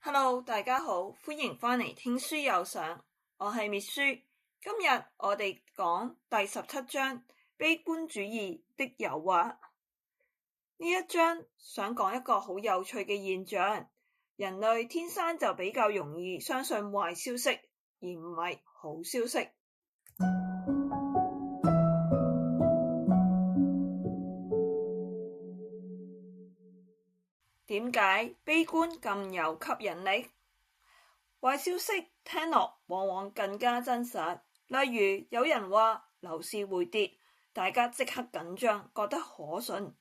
Hello，大家好，歡迎返嚟聽書有賞，我係滅書。今日我哋講第17章悲觀主義的誘惑。呢一章想講一個好有趣嘅現象，人類天生就比較容易相信壞消息，而唔係好消息。點解悲觀咁有吸引力？壞消息聽落往往更加真實，例如有人話樓市會跌，大家即刻緊張，覺得可信。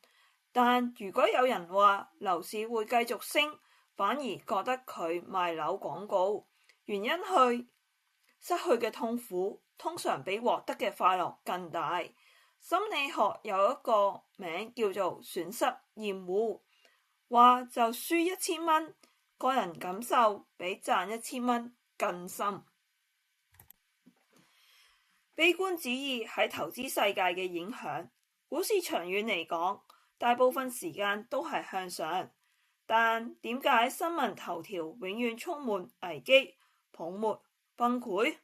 但如果有人話樓市會繼續升，反而覺得佢賣樓廣告，原因係失去嘅痛苦通常比獲得嘅快樂更大。心理學有一個名叫做損失厭惡，話就輸1000蚊，個人感受比賺1000蚊更深。悲觀主義喺投資世界嘅影響，股市長遠嚟講，大部分時間都係向上，但點解新聞頭條永遠充滿危機、泡沫、崩潰？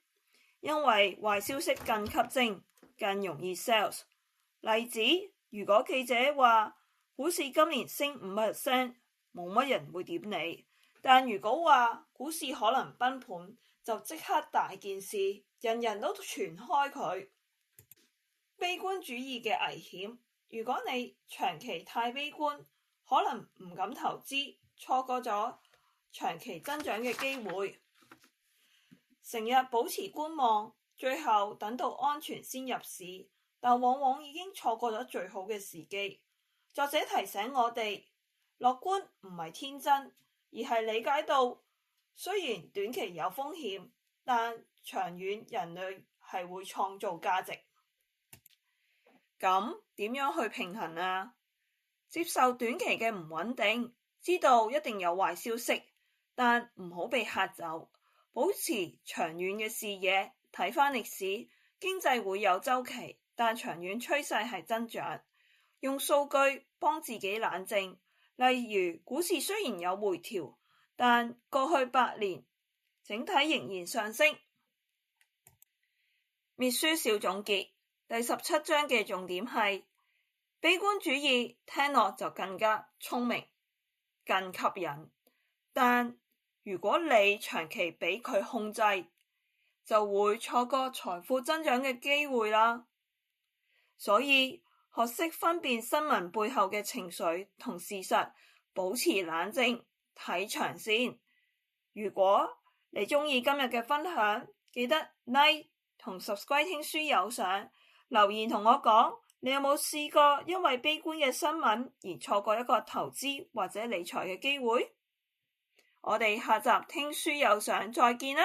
因為壞消息更吸睛，更容易 sales。例子，如果記者話股市今年升5%，冇乜人會點理，但如果話股市可能崩盤，就即刻大件事，人人都傳開佢。悲觀主義嘅危險，如果你長期太悲觀，可能唔敢投資，錯過咗長期增長嘅機會。成日保持觀望，最後等到安全先入市，但往往已經錯過咗最好嘅時機。作者提醒我哋，樂觀唔係天真，而係理解到雖然短期有風險，但長遠人類係會創造價值。咁點樣去平衡啊？接受短期嘅唔穩定，知道一定有壞消息，但唔好被嚇走，保持長遠嘅視野。睇返歷史，經濟會有週期，但長遠趨勢係增長。用數據幫自己冷靜，例如股市雖然有回調，但過去8年整體仍然上升。滅書小總結，第17章嘅重點係悲觀主義聽落就更加聰明，更吸引，但如果你長期俾佢控制，就會錯過財富增長嘅機會啦。所以學識分辨新聞背後嘅情緒同事實，保持冷靜，睇長線。如果你鍾意今日嘅分享，記得 like 同 subscribe 聽書有賞，留言同我講，你有冇試過因為悲觀嘅新聞而錯過一個投資或者理財嘅機會？我哋下集聽書有賞再見啦！